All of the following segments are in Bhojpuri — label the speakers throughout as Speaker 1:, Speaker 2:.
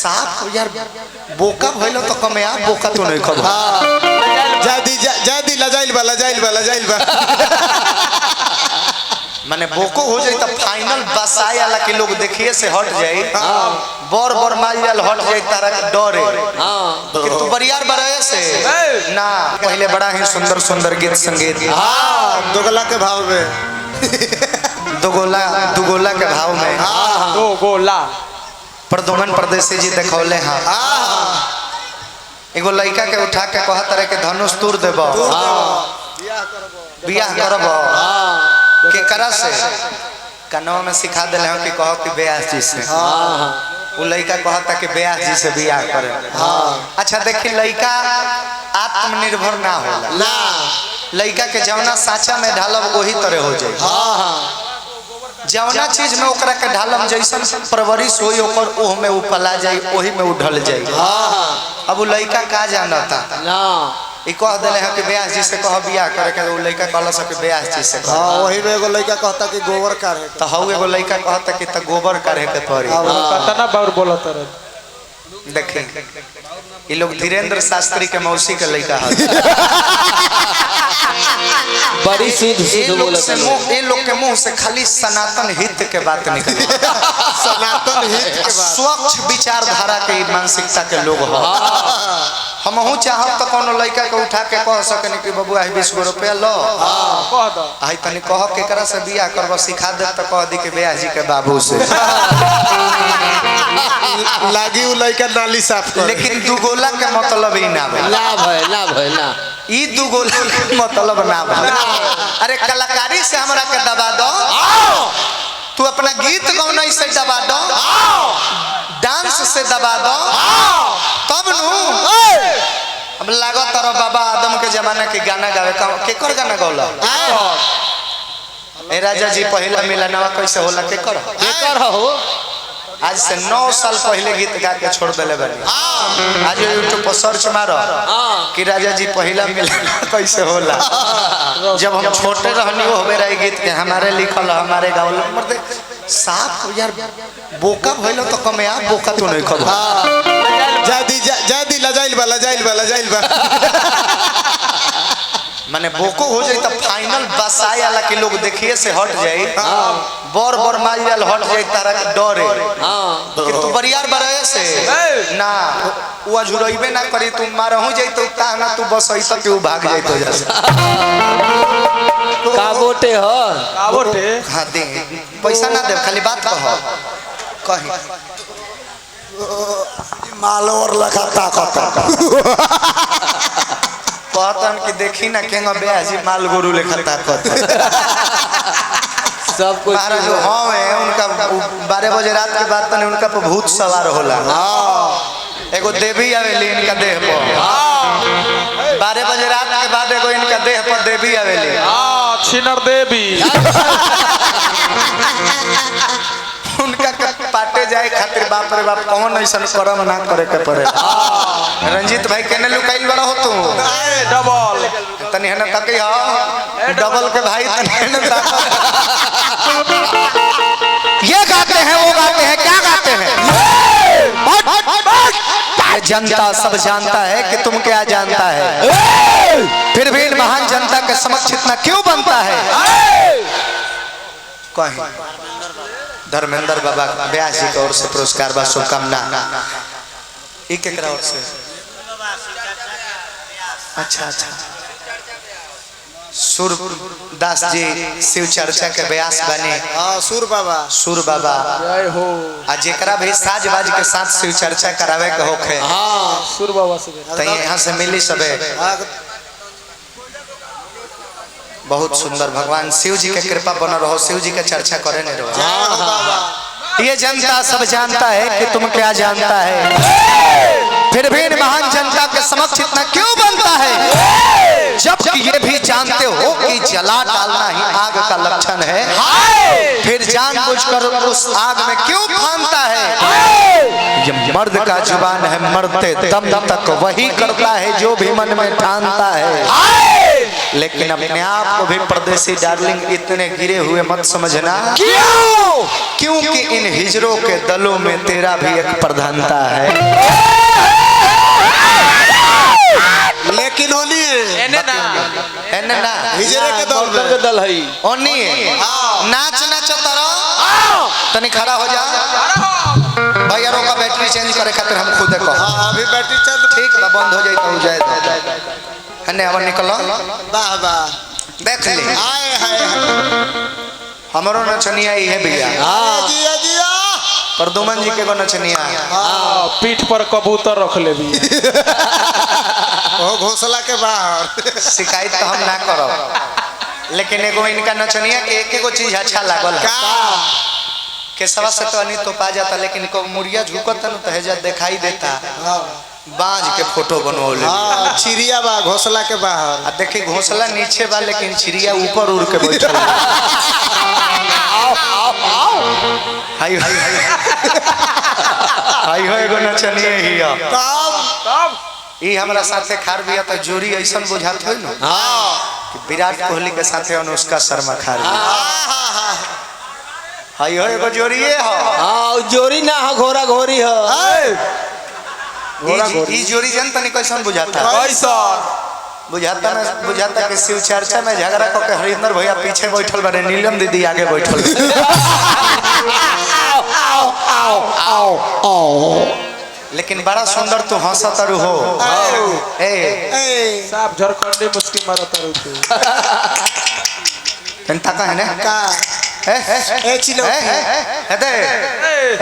Speaker 1: साफ यार बोका भइलो तो कमे आ बोका तो नहीं खब।
Speaker 2: हां जादी लजाइल बा
Speaker 1: माने बोको हो जाए तो फाइनल बसाए वाला के लोग देखिए से हट जाए। बर माल जाल हट जाए तारा के डर है कि तू बरियार बराए से ना। पहले बड़ा ही सुंदर सुंदर गीत संगीत
Speaker 2: दोगला के भाव में
Speaker 1: दुगोला के भाव में
Speaker 3: दोगोला
Speaker 1: प्रदुमन परदेसी जी देखौले हां। एगो लड़का के उठा के कहत रहे के धनुष तूर देबो बियाह करबो के करा से कनवा में सिखा देले हो कि कहो कि ब्यास जी से। वो लड़का कहता कि ब्यास जी से बियाह करे। अच्छा देखी लड़का आत्मनिर्भर ना होला ना। लड़का के जवना साचा में ढालब वही तरह हो जाए। जवना चीज में ओकरा के ढालम जैसन परवरिश होई ओकर ओह में उपला जाए वही में उढल जाए। अब वो लड़का का जानता ना ई कह देले है कि ब्यास जी से कह बियाह करे के। वो लड़का कहला सब कि ब्यास जी से कह।
Speaker 2: वही में एगो लड़का कहता कि गोबर काढ़े
Speaker 1: तो हऊ एगो लड़का कहता कि त गोबर काढ़े के पड़ी।
Speaker 3: कतना बार बोलत रहे
Speaker 1: देखी ये लोग धीरेन्द्र शास्त्री के मौसी के लड़का है।
Speaker 4: बड़ी शुद्ध बोलत है।
Speaker 1: ये लोग के मुंह से खाली सनातन हित के बात निकले।
Speaker 2: सनातन हित के बात
Speaker 1: स्वच्छ विचारधारा के मानसिकता के लोग हो। हमहू चाहब तो कोनो लड़का के उठा के कह सकनी कि बाबू आई 20 रुपया लो
Speaker 3: कह दो
Speaker 1: आई तनी कह केकरा से बियाह करब सिखा दे तो कह दी कि ब्याह जी के बाबू से
Speaker 2: लागी उ लड़का नाली साफ कर।
Speaker 1: लेकिन दुगोला के मतलब ही ना भाई
Speaker 4: ना
Speaker 1: ई दुगोला के मतलब ना भाई। अरे कलाकारी से हमरा के दबा दो तू अपना गीत गौनाई से दबा दो डांस से दबा दो तब नु अब लागत तारा बाबा आदम के जमाना के गाना गावे केकर गाना गौला। ए राजा जी पहला मिलनवा कैसे होला केकर हो। आज से 9 साल पहले गीत गा के छोड़ देले बानी। आज यूट्यूब पर सर्च मारो कि राजा जी पहला मिलन कैसे होला। जब हम छोटे रहनी वो होबे रही गीत के हमारे लिखल हमारे गावल मर्दे साफ यार बोका भइलो तो कमे आ बोका तो नहीं खब।
Speaker 2: जादी लजाइल बा
Speaker 1: माने बोको हो जाए तो फाइनल बसाए वाला के लोग देखिए से हट जाए। बर माल जाल हट जाए तारा के डर है कि तू बरियार बराए से ना। वो अजुरइबे ना करी तू मारहु जाई तो ताना तू बसई तक के भाग जाई तो जैसे
Speaker 4: काबोटे हो
Speaker 3: काबोटे।
Speaker 1: हां दे पैसा ना दे खाली बात कही
Speaker 2: मालोर लगाता
Speaker 1: कहतन कि देखी ना केंगा ब्याह जी माल गोरू लेखा ताकत
Speaker 4: सब कुछ
Speaker 1: महाराज हां है उनका 12 बजे रात के बाद तने उनका पर भूत सवार होला। एगो देवी आवेली इनका देह पर 12 बजे रात के बाद एगो इनका देह पर देवी आवेली।
Speaker 3: छिनर देवी
Speaker 1: उनका पाटे जाए खातिर बाप रे बाप कौन ऐसा कर्म ना करे के पड़े। रंजीत भाई केने लुकाइल बड़ा हो तू
Speaker 3: डबल
Speaker 1: तनी हने तकई हो डबल के भाई तनी हने ये गाते हैं वो गाते हैं क्या गाते हैं। ये जनता सब जानता है कि तुम क्या जानता है फिर भी महान जनता के समक्ष इतना क्यों बनता है। कहीं धर्मेंद्र बाबा ब्यास जी की ओर से पुरस्कार बा शुभकामना एक ओर से। अच्छा सूरदास जी शिव चर्चा के ब्यास बने।
Speaker 2: सुर बाबा
Speaker 3: जय हो।
Speaker 1: आ जेकरा भी साज बाज के साथ शिव चर्चा करावे के होखे
Speaker 3: सुर बाबा से
Speaker 1: तो यहाँ से मिली सबे। बहुत सुंदर भगवान शिव जी के कृपा बना रहो शिव जी के चर्चा करे नहीं रहो। ये जनता सब जानता है कि तुम क्या जानता है फिर भी महान जनता के समक्ष इतना क्यों बनता है जबकि ये भी जानते हो कि जला डालना ही आग का लक्षण है फिर जानबूझकर उस आग में क्यों फानता है। ये मर्द का जुबान है मरते दम तक वही करता है जो भी मन में ठानता है। लेकिन अपने आप को भी परदेसी डार्लिंग इतने गिरे हुए मत समझना, क्योंकि इन हिजरों के दलों में तेरा भी एक प्रधानता है।
Speaker 2: लेकिन होनी
Speaker 3: एने ना
Speaker 1: एने ना
Speaker 2: हिजरे के दौर
Speaker 4: मर्दन के दल है
Speaker 1: ओनी नाच नाच तारा तनी खड़ा हो जा भैया रो का बैटरी चेंज करे खातिर हम खुद को
Speaker 2: हाँ अभी बैटरी चल
Speaker 1: ठीक बा बंद हो जाई तो हो जाए हने अब निकलो
Speaker 2: वाह वाह
Speaker 1: देख ले
Speaker 2: आए हाय
Speaker 1: हमरो नचनिया ही है भैया
Speaker 2: जिया जिया
Speaker 1: प्रदुमन जी के को नचनिया
Speaker 3: हाँ, पीठ पर कबूतर रख ले भी
Speaker 2: ओ घोसला के बाहर
Speaker 1: शिकायत तो हम ना करब, लेकिन एगो इनका नचनिया के एक एगो चीज अच्छा लागल है केसवा से तो अनी तो पा जाता, लेकिन को मुड़िया झुकत न तो हेजा दिखाई देता बाज के फोटो बनवले
Speaker 2: हाँ चिड़िया बा घोसला के बाहर
Speaker 1: आ देखी घोंसला नीचे बा लेकिन चिड़िया ऊपर उड़ के बैठल हाय हाय हाय हो एगो नचनिया ही है
Speaker 3: तब
Speaker 1: ई हमरा साथे खार बिया तो जोड़ी ऐसन बुझात होई न कि विराट कोहली के साथे अनुष्का शर्मा खार बिया हाय हो एगो जोड़िए हो
Speaker 4: हाँ जोरी ना हो घोड़ा घोरी हो
Speaker 1: ई जोड़ी जन तनी कैसन बुझाता
Speaker 3: कैसा
Speaker 1: बुझाता कि शिव चर्चा में झगड़ा करके हरिंदर भैया पीछे बैठल बारे, नीलम दीदी आगे बैठल लेकिन बड़ा सुंदर तू हंसत रु हो ए
Speaker 3: साफ झारखंडी मुस्की मारत रहते
Speaker 1: तंता का है ना
Speaker 2: का
Speaker 1: ए
Speaker 2: ए चिलो
Speaker 1: ए दे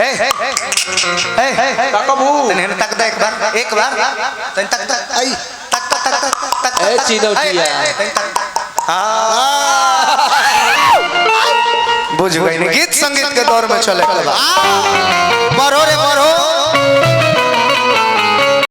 Speaker 1: ए
Speaker 3: कबू
Speaker 1: तने तक दे एक बार तन तक तक
Speaker 2: आई
Speaker 1: तक तक तक तक
Speaker 4: ए चिनौटिया
Speaker 1: बुझ गई गीत संगीत के दौर में चले बढ़ो रे बढ़ो